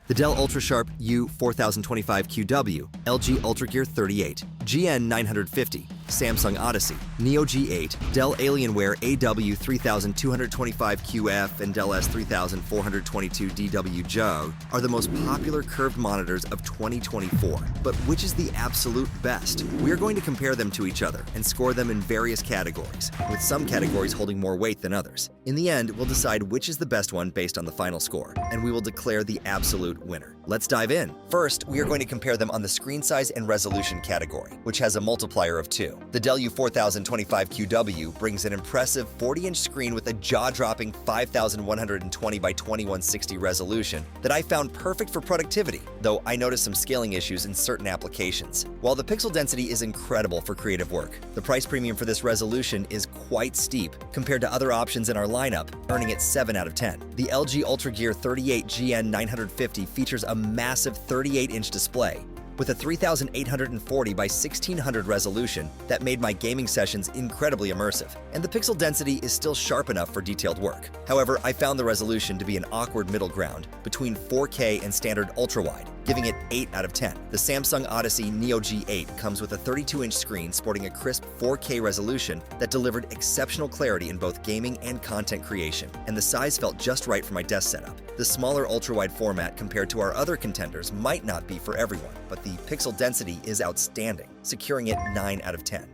the Dell UltraSharp U4025QW, LG UltraGear 38, GN950, Samsung Odyssey Neo G8, Dell Alienware AW3225QF, and Dell S3422DWG are the most popular curved monitors of 2024. But which is the absolute best? We are going to compare them to each other and score them in various categories, with some categories holding more weight than others. In the end, we'll decide which is the best one based on the final score, and we will declare the absolute winner. Let's dive in. First, we are going to compare them on the screen size and resolution category, which has a multiplier of 2. The Dell U4025QW brings an impressive 40-inch screen with a jaw-dropping 5120 by 2160 resolution that I found perfect for productivity, though I noticed some scaling issues in certain applications. While the pixel density is incredible for creative work, the price premium for this resolution is quite steep compared to other options in our lineup, earning it 7 out of 10. The LG UltraGear 38 GN950 features a massive 38-inch display with a 3840 by 1600 resolution that made my gaming sessions incredibly immersive, and the pixel density is still sharp enough for detailed work. However, I found the resolution to be an awkward middle ground between 4K and standard ultrawide, giving it 8 out of 10. The Samsung Odyssey Neo G8 comes with a 32-inch screen sporting a crisp 4K resolution that delivered exceptional clarity in both gaming and content creation, and the size felt just right for my desk setup. The smaller ultrawide format compared to our other contenders might not be for everyone, but the pixel density is outstanding, securing it 9 out of 10.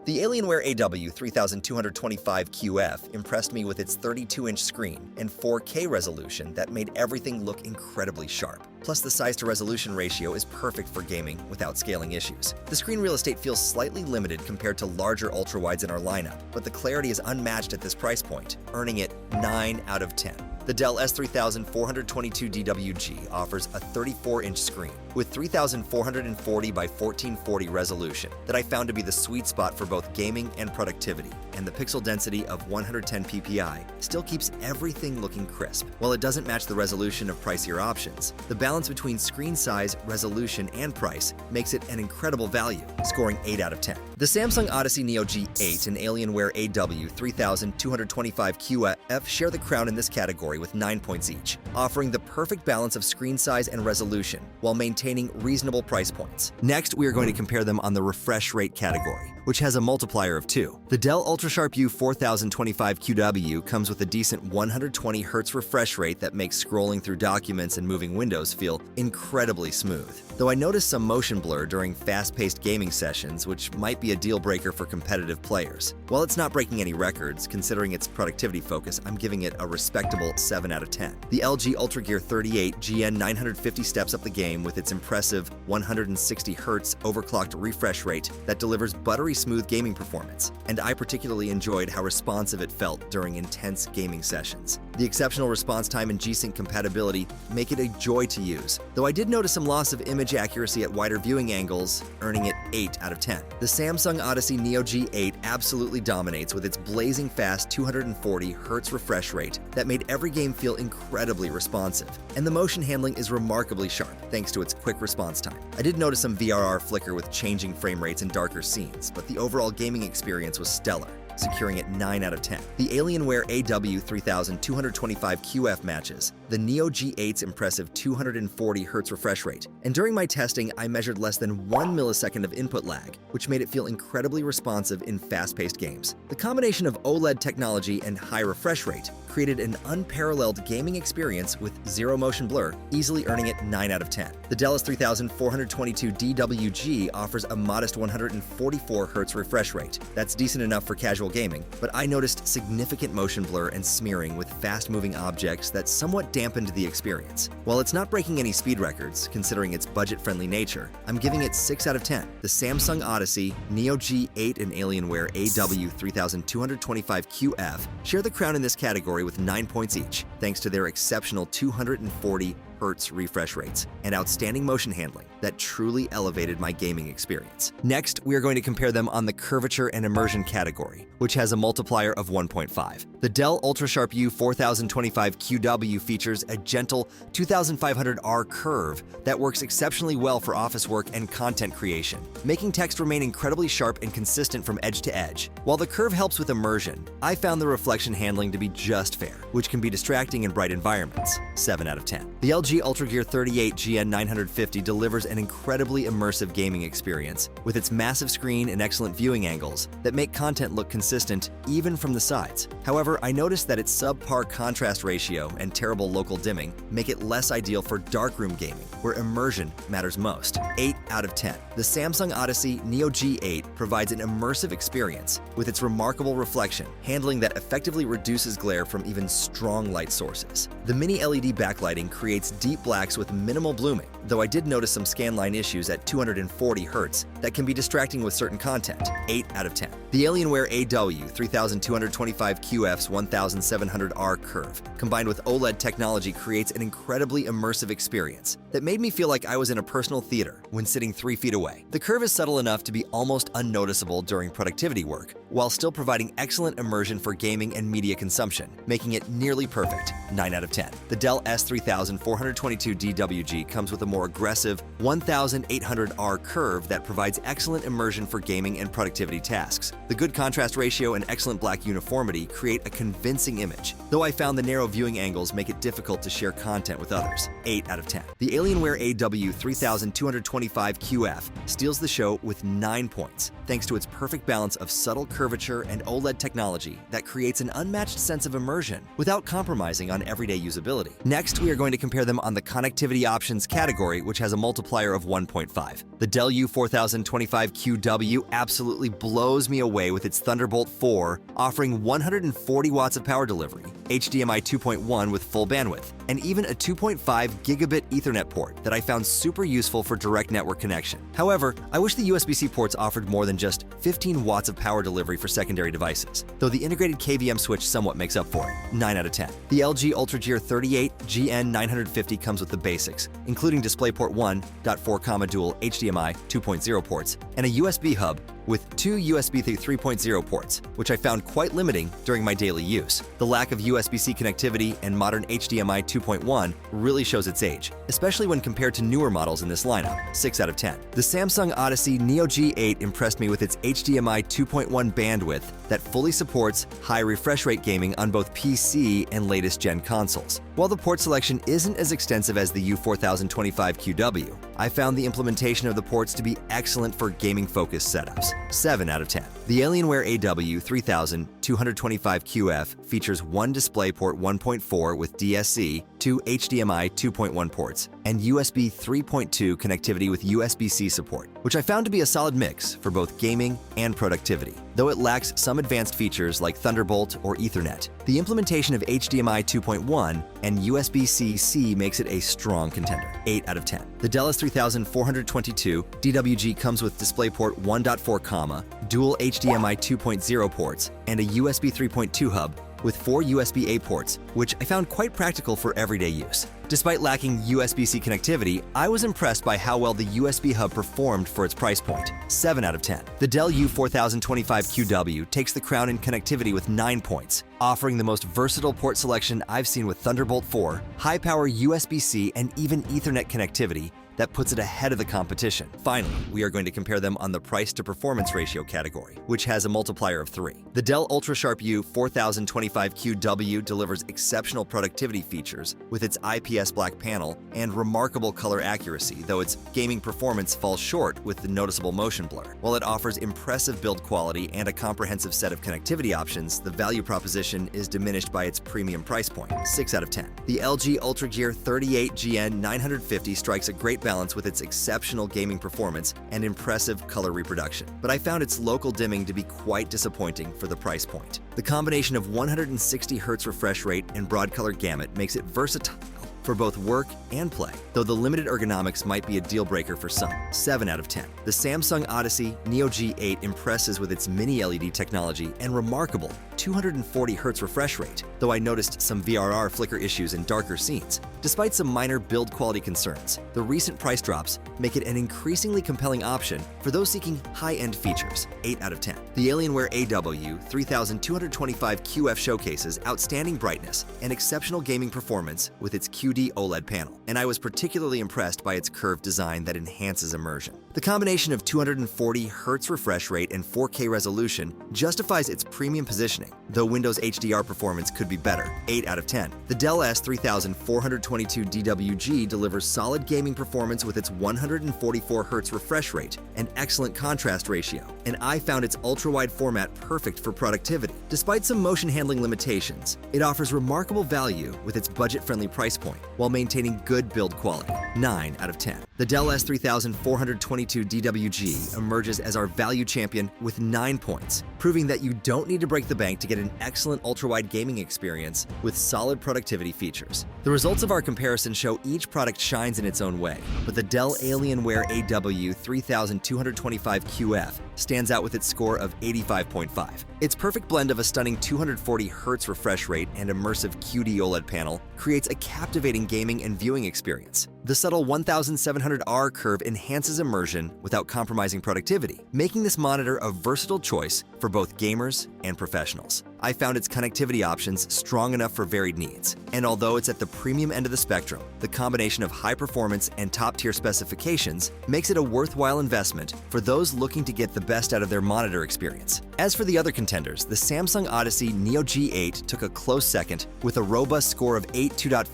The Alienware AW3225QF impressed me with its 32-inch screen and 4K resolution that made everything look incredibly sharp. Plus, the size-to-resolution ratio is perfect for gaming without scaling issues. The screen real estate feels slightly limited compared to larger ultrawides in our lineup, but the clarity is unmatched at this price point, earning it 9 out of 10. The Dell S3422DWG offers a 34-inch screen with 3440 by 1440 resolution that I found to be the sweet spot for both gaming and productivity, and the pixel density of 110 ppi still keeps everything looking crisp. While it doesn't match the resolution of pricier options, the balance between screen size, resolution, and price makes it an incredible value, scoring 8 out of 10. The Samsung Odyssey Neo G8 and Alienware AW3225QF share the crown in this category with 9 points each, offering the perfect balance of screen size and resolution while maintaining reasonable price points. Next, we are going to compare them on the refresh rate category, which has a multiplier of 2. The Dell UltraSharp U4025QW comes with a decent 120 Hz refresh rate that makes scrolling through documents and moving windows feel incredibly smooth. Though I noticed some motion blur during fast-paced gaming sessions, which might be a deal breaker for competitive players. While it's not breaking any records, considering its productivity focus, I'm giving it a respectable 7 out of 10. The LG UltraGear 38 GN950 steps up the game with its impressive 160 Hz overclocked refresh rate that delivers buttery smooth gaming performance, and I particularly enjoyed how responsive it felt during intense gaming sessions. The exceptional response time and G-Sync compatibility make it a joy to use, though I did notice some loss of image accuracy at wider viewing angles, earning it 8 out of 10. The Samsung Odyssey Neo G8 absolutely dominates with its blazing fast 240 Hz refresh rate that made every game feel incredibly responsive, and the motion handling is remarkably sharp thanks to its quick response time. I did notice some VRR flicker with changing frame rates and darker scenes, but the overall gaming experience was stellar, securing it 9 out of 10. The Alienware AW3225QF matches the Neo G8's impressive 240 Hz refresh rate, and during my testing, I measured less than 1 millisecond of input lag, which made it feel incredibly responsive in fast-paced games. The combination of OLED technology and high refresh rate created an unparalleled gaming experience with zero motion blur, easily earning it 9 out of 10. The Dell S3422DWG offers a modest 144 Hz refresh rate. That's decent enough for casual gaming, but I noticed significant motion blur and smearing with fast-moving objects that somewhat dampened the experience. While it's not breaking any speed records, considering its budget-friendly nature, I'm giving it 6 out of 10. The Samsung Odyssey, Neo G8, and Alienware AW3225QF share the crown in this category with 9 points each, thanks to their exceptional 240 Hz refresh rates and outstanding motion handling that truly elevated my gaming experience. Next, we are going to compare them on the curvature and immersion category, which has a multiplier of 1.5. The Dell UltraSharp U4025QW features a gentle 2500R curve that works exceptionally well for office work and content creation, making text remain incredibly sharp and consistent from edge to edge. While the curve helps with immersion, I found the reflection handling to be just fair, which can be distracting in bright environments. 7 out of 10. The LG UltraGear 38GN950 delivers an incredibly immersive gaming experience with its massive screen and excellent viewing angles that make content look consistent even from the sides. However, I noticed that its subpar contrast ratio and terrible local dimming make it less ideal for darkroom gaming, where immersion matters most. 8 out of 10. The Samsung Odyssey Neo G8 provides an immersive experience with its remarkable reflection, handling that effectively reduces glare from even strong light sources. The mini LED backlighting creates deep blacks with minimal blooming, though I did notice some scanline issues at 240 Hz that can be distracting with certain content. 8 out of 10. The Alienware AW3225QF's 1700R curve, combined with OLED technology, creates an incredibly immersive experience that made me feel like I was in a personal theater when sitting 3 feet away. The curve is subtle enough to be almost unnoticeable during productivity work, while still providing excellent immersion for gaming and media consumption, making it nearly perfect. 9 out of 10. The Dell S3422DWG comes with a more aggressive 1800R curve that provides excellent immersion for gaming and productivity tasks. The good contrast ratio and excellent black uniformity create a convincing image, though I found the narrow viewing angles make it difficult to share content with others. 8 out of 10. The Alienware AW3225QF steals the show with 9 points, thanks to its perfect balance of subtle curvature and OLED technology that creates an unmatched sense of immersion without compromising on everyday usability. Next, we are going to compare them on the connectivity options category, which has a multiplier of 1.5. The Dell U4025QW absolutely blows me away with its Thunderbolt 4, offering 140 watts of power delivery, HDMI 2.1 with full bandwidth, and even a 2.5 gigabit Ethernet port that I found super useful for direct network connection. However, I wish the USB-C ports offered more than just 15 watts of power delivery for secondary devices, though the integrated KVM switch somewhat makes up for it. 9 out of 10. The LG UltraGear 38GN950 comes with the basics, including DisplayPort 1.4, dual HDMI 2.0 ports, and a USB hub with 2 USB 3.0 ports, which I found quite limiting during my daily use. The lack of USB-C connectivity and modern HDMI 2.1 really shows its age, especially when compared to newer models in this lineup. 6 out of 10. The Samsung Odyssey Neo G8 impressed me with its HDMI 2.1 bandwidth that fully supports high refresh rate gaming on both PC and latest gen consoles. While the port selection isn't as extensive as the U4025QW, I found the implementation of the ports to be excellent for gaming-focused setups. 7 out of 10. The Alienware AW3225QF features one DisplayPort 1.4 with DSC, 2 HDMI 2.1 ports, and USB 3.2 connectivity with USB-C support, which I found to be a solid mix for both gaming and productivity. Though it lacks some advanced features like Thunderbolt or Ethernet, the implementation of HDMI 2.1 and USB-C makes it a strong contender. 8 out of 10. The Dell S3422DWG comes with DisplayPort 1.4, dual HDMI 2.0 ports, and a USB 3.2 hub with 4 USB-A ports, which I found quite practical for everyday use. Despite lacking USB-C connectivity, I was impressed by how well the USB hub performed for its price point. 7 out of 10. The Dell U4025QW takes the crown in connectivity with 9 points, offering the most versatile port selection I've seen with Thunderbolt 4, high-power USB-C, and even Ethernet connectivity that puts it ahead of the competition. Finally, we are going to compare them on the price-to-performance ratio category, which has a multiplier of 3. The Dell UltraSharp U4025QW delivers exceptional productivity features with its IPS black panel and remarkable color accuracy, though its gaming performance falls short with the noticeable motion blur. While it offers impressive build quality and a comprehensive set of connectivity options, the value proposition is diminished by its premium price point. 6 out of 10. The LG UltraGear 38GN950 strikes a great balance with its exceptional gaming performance and impressive color reproduction, but I found its local dimming to be quite disappointing for the price point. The combination of 160 Hz refresh rate and broad color gamut makes it versatile for both work and play, though the limited ergonomics might be a deal breaker for some. 7 out of 10. The Samsung Odyssey Neo G8 impresses with its mini LED technology and remarkable 240Hz refresh rate, though I noticed some VRR flicker issues in darker scenes. Despite some minor build quality concerns, the recent price drops make it an increasingly compelling option for those seeking high-end features. 8 out of 10. The Alienware AW3225QF showcases outstanding brightness and exceptional gaming performance with its QD OLED panel, and I was particularly impressed by its curved design that enhances immersion. The combination of 240Hz refresh rate and 4K resolution justifies its premium positioning, though Windows HDR performance could be better. 8 out of 10. The Dell S3422DWG delivers solid gaming performance with its 144Hz refresh rate and excellent contrast ratio, and I found its ultra-wide format perfect for productivity. Despite some motion handling limitations, it offers remarkable value with its budget-friendly price point while maintaining good build quality. 9 out of 10. The Dell S3422DWG emerges as our value champion with 9 points, proving that you don't need to break the bank to get an excellent ultra-wide gaming experience with solid productivity features. The results of our comparison show each product shines in its own way, but the Dell Alienware AW3225QF stands out with its score of 85.5. Its perfect blend of a stunning 240Hz refresh rate and immersive QD OLED panel creates a captivating gaming and viewing experience. The subtle 1700R curve enhances immersion without compromising productivity, making this monitor a versatile choice for both gamers and professionals. I found its connectivity options strong enough for varied needs, and although it's at the premium end of the spectrum, the combination of high performance and top-tier specifications makes it a worthwhile investment for those looking to get the best out of their monitor experience. As for the other contenders, the Samsung Odyssey Neo G8 took a close second with a robust score of 82.5,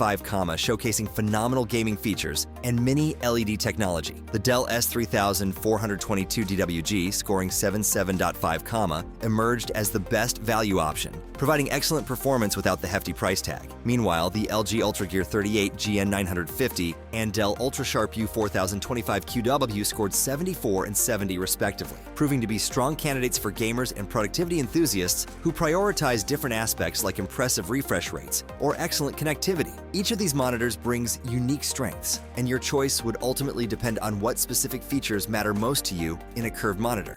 showcasing phenomenal gaming features and mini LED technology. The Dell S3422DWG, scoring 77.5, emerged as the best value option, providing excellent performance without the hefty price tag. Meanwhile, the LG UltraGear 38 GN950 and Dell UltraSharp U4025QW scored 74 and 70 respectively, proving to be strong candidates for gamers and productivity enthusiasts who prioritize different aspects like impressive refresh rates or excellent connectivity. Each of these monitors brings unique strengths, and your choice would ultimately depend on what specific features matter most to you in a curved monitor.